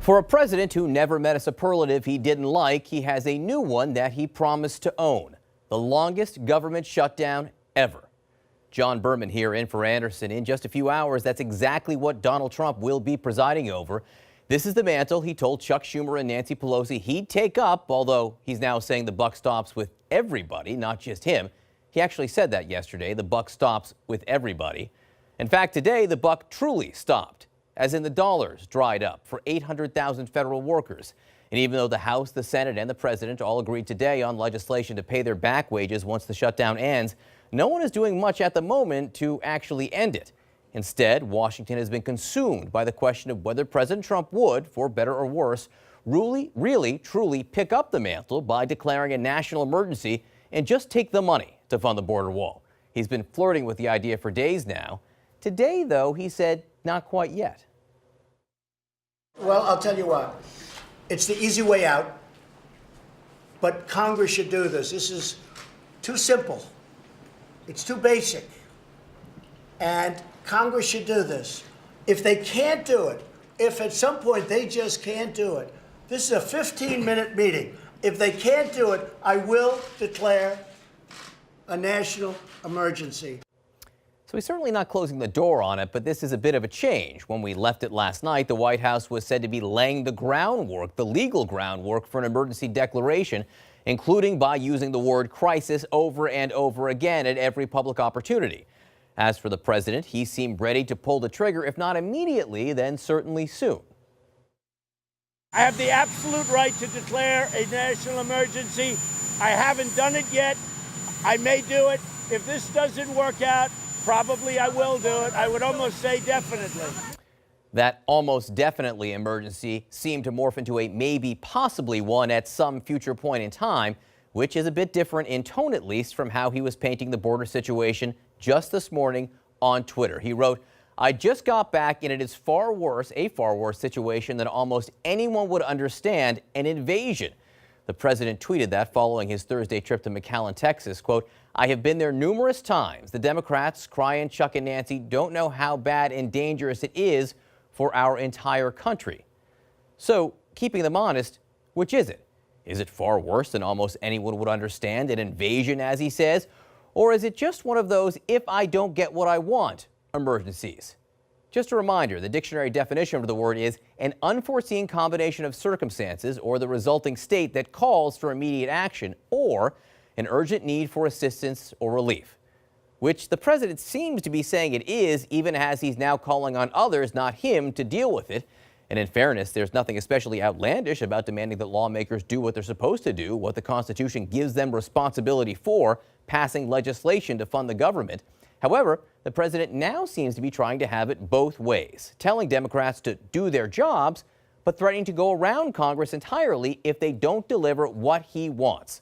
For a president who never met a superlative he didn't like, he has a new one that he promised to own. The longest government shutdown ever. John Berman here in for Anderson. In just a few hours, that's exactly what Donald Trump will be presiding over. This is the mantle he told Chuck Schumer and Nancy Pelosi he'd take up, although he's now saying the buck stops with everybody, not just him. He actually said that yesterday, the buck stops with everybody. In fact, today, the buck truly stopped, as in the dollars dried up for 800,000 federal workers. And even though the House, the Senate, and the president all agreed today on legislation to pay their back wages once the shutdown ends, no one is doing much at the moment to actually end it. Instead, Washington has been consumed by the question of whether President Trump would, for better or worse, really, truly pick up the mantle by declaring a national emergency and just take the money to fund the border wall. He's been flirting with the idea for days now. Today, though, he said not quite yet. Well, I'll tell you what. It's the easy way out, but Congress should do this. This is too simple. It's too basic. And Congress should do this. If they can't do it, if at some point they just can't do it, this is a 15-minute meeting. If they can't do it, I will declare a national emergency. So he's certainly not closing the door on it, but this is a bit of a change. When we left it last night, the White House was said to be laying the groundwork, the legal groundwork for an emergency declaration, including by using the word crisis over and over again at every public opportunity. As for the president, he seemed ready to pull the trigger, if not immediately, then certainly soon. I have the absolute right to declare a national emergency. I haven't done it yet. I may do it. If this doesn't work out, probably I will do it. I would almost say definitely. That almost definitely emergency seemed to morph into a maybe possibly one at some future point in time, which is a bit different in tone, at least, from how he was painting the border situation just this morning on Twitter. He wrote, "I just got back and it is a far worse situation than almost anyone would understand, an invasion." The president tweeted that following his Thursday trip to McAllen, Texas. Quote, "I have been there numerous times. The Democrats, crying Chuck and Nancy, don't know how bad and dangerous it is for our entire country." So, keeping them honest, which is it? Is it far worse than almost anyone would understand, an invasion, as he says? Or is it just one of those if I don't get what I want emergencies? Just a reminder, the dictionary definition of the word is an unforeseen combination of circumstances or the resulting state that calls for immediate action or an urgent need for assistance or relief, which the president seems to be saying it is, even as he's now calling on others, not him, to deal with it. And in fairness, there's nothing especially outlandish about demanding that lawmakers do what they're supposed to do, what the Constitution gives them responsibility for, passing legislation to fund the government. However, the president now seems to be trying to have it both ways, telling Democrats to do their jobs, but threatening to go around Congress entirely if they don't deliver what he wants,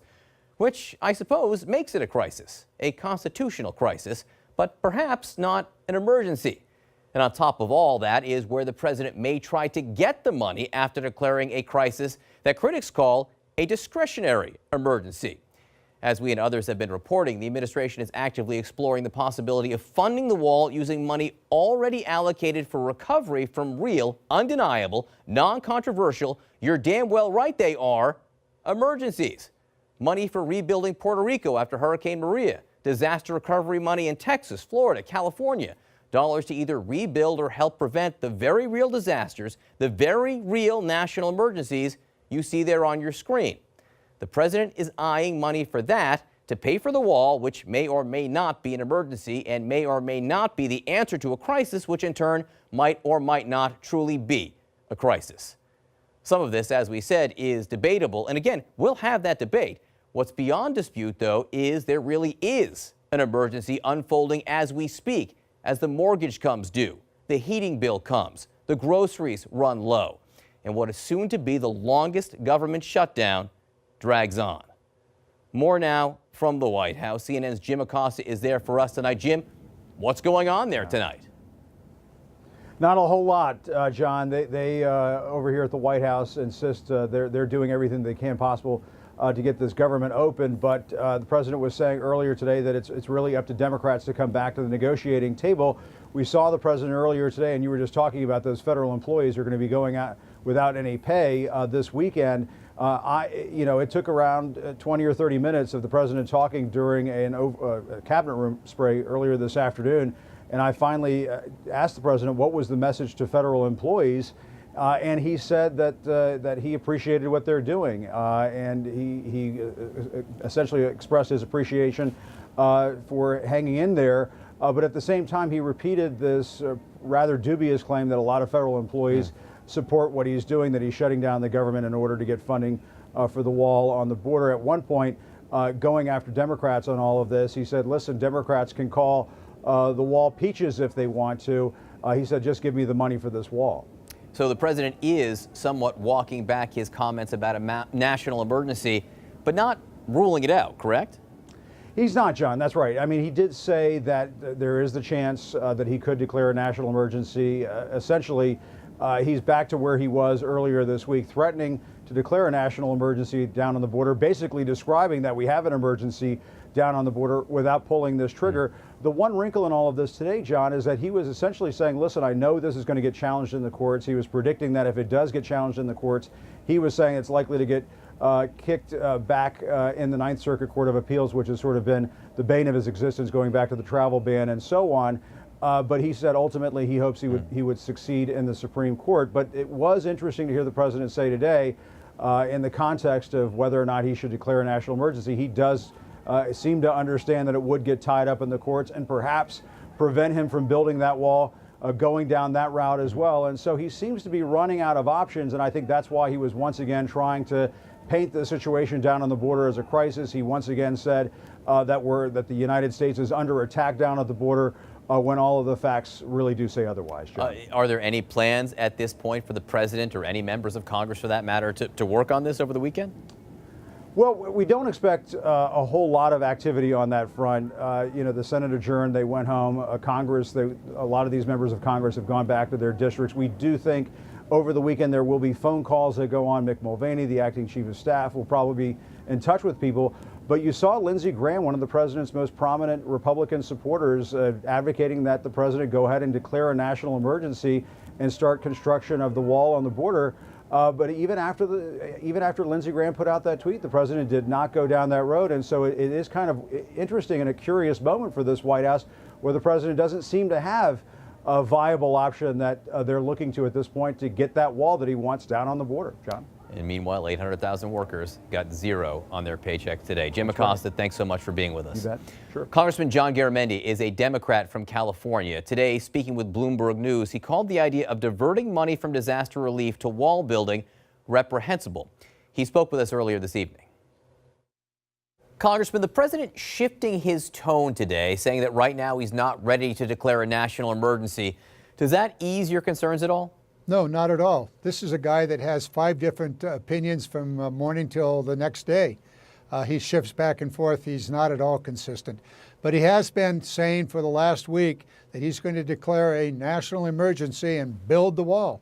which I suppose makes it a crisis, a constitutional crisis, but perhaps not an emergency. And on top of all that is where the president may try to get the money after declaring a crisis that critics call a discretionary emergency. As we and others have been reporting, the administration is actively exploring the possibility of funding the wall using money already allocated for recovery from real, undeniable, non-controversial, you're damn well right they are, emergencies. Money for rebuilding Puerto Rico after Hurricane Maria, disaster recovery money in Texas, Florida, California, dollars to either rebuild or help prevent the very real disasters, the very real national emergencies you see there on your screen. The president is eyeing money for that to pay for the wall, which may or may not be an emergency and may or may not be the answer to a crisis, which in turn might or might not truly be a crisis. Some of this, as we said, is debatable. And again, we'll have that debate. What's beyond dispute, though, is there really is an emergency unfolding as we speak, as the mortgage comes due, the heating bill comes, the groceries run low, and what is soon to be the longest government shutdown drags on. More now from the White House. CNN's Jim Acosta is there for us tonight. Jim, what's going on there tonight? Not a whole lot, John. They over here at the White House insist they're doing everything they can possible to get this government open. But the president was saying earlier today that it's really up to Democrats to come back to the negotiating table. We saw the president earlier today, and you were just talking about those federal employees who are going to be going out without any pay this weekend. It took around 20 or 30 minutes of the president talking during a cabinet room spray earlier this afternoon. And I finally asked the president what was the message to federal employees. And he said that he appreciated what they're doing. And he essentially expressed his appreciation for hanging in there. But at the same time, he repeated this rather dubious claim that a lot of federal employees support what he's doing, that he's shutting down the government in order to get funding for the wall on the border. At one point, going after Democrats on all of this, he said, listen, Democrats can call the wall peaches if they want to. He said, just give me the money for this wall. So the president is somewhat walking back his comments about a national emergency, but not ruling it out, correct? He's not, John. That's right. I mean, he did say that there is the chance that he could declare a national emergency. Essentially, he's back to where he was earlier this week, threatening to declare a national emergency down on the border, basically describing that we have an emergency down on the border without pulling this trigger. The one wrinkle in all of this today, John, is that he was essentially saying, listen, I know this is going to get challenged in the courts. He was predicting that if it does get challenged in the courts, he was saying it's likely to get kicked back in the Ninth Circuit Court of Appeals, which has sort of been the bane of his existence, going back to the travel ban and so on. But he said ultimately he hopes he would succeed in the Supreme Court. But it was interesting to hear the president say today, in the context of whether or not he should declare a national emergency, he does seem to understand that it would get tied up in the courts and perhaps prevent him from building that wall, going down that route as well. And so he seems to be running out of options, and I think that's why he was once again trying to paint the situation down on the border as a crisis. He once again said that the United States is under attack down at the border, when all of the facts really do say otherwise, John. Are there any plans at this point for the president or any members of Congress, for that matter, to work on this over the weekend? Well, we don't expect a whole lot of activity on that front. The Senate adjourned, they went home. A lot of these members of Congress have gone back to their districts. We do think over the weekend there will be phone calls that go on. Mick Mulvaney, the acting chief of staff, will probably be in touch with people. But you saw Lindsey Graham, one of the president's most prominent Republican supporters, advocating that the president go ahead and declare a national emergency and start construction of the wall on the border. But even after Lindsey Graham put out that tweet, the president did not go down that road. And so it is kind of interesting and a curious moment for this White House, where the president doesn't seem to have a viable option that they're looking to at this point to get that wall that he wants down on the border. John? And meanwhile, 800,000 workers got zero on their paycheck today. Jim Acosta, thanks so much for being with us. You bet. Sure. Congressman John Garamendi is a Democrat from California. Today, speaking with Bloomberg News, he called the idea of diverting money from disaster relief to wall building reprehensible. He spoke with us earlier this evening. Congressman, the president shifting his tone today, saying that right now he's not ready to declare a national emergency. Does that ease your concerns at all? No, not at all. This is a guy that has 5 different opinions from morning till the next day. He shifts back and forth. He's not at all consistent. But he has been saying for the last week that he's going to declare a national emergency and build the wall.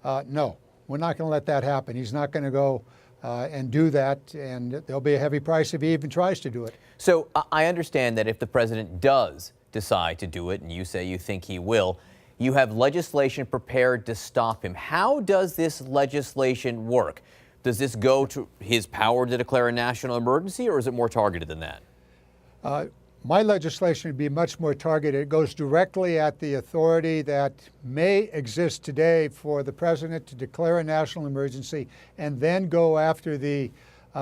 No, we're not going to let that happen. He's not going to go and do that, and there'll be a heavy price if he even tries to do it. So I understand that if the president does decide to do it, and you say you think he will, you have legislation prepared to stop him. How does this legislation work? Does this go to his power to declare a national emergency, or is it more targeted than that? My legislation would be much more targeted. It goes directly at the authority that may exist today for the president to declare a national emergency and then go after the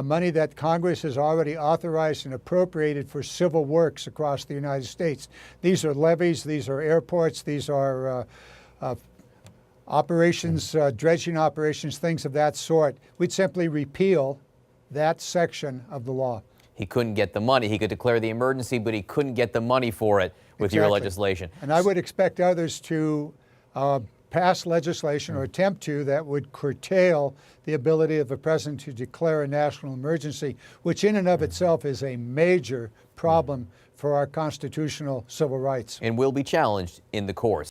money that Congress has already authorized and appropriated for civil works across the United States. These are levees, these are airports, these are operations, dredging operations, things of that sort. We'd simply repeal that section of the law. He couldn't get the money. He could declare the emergency, but he couldn't get the money for it with your legislation. And I would expect others to pass legislation or attempt to that would curtail the ability of a president to declare a national emergency, which in and of itself is a major problem for our constitutional civil rights. And will be challenged in the courts.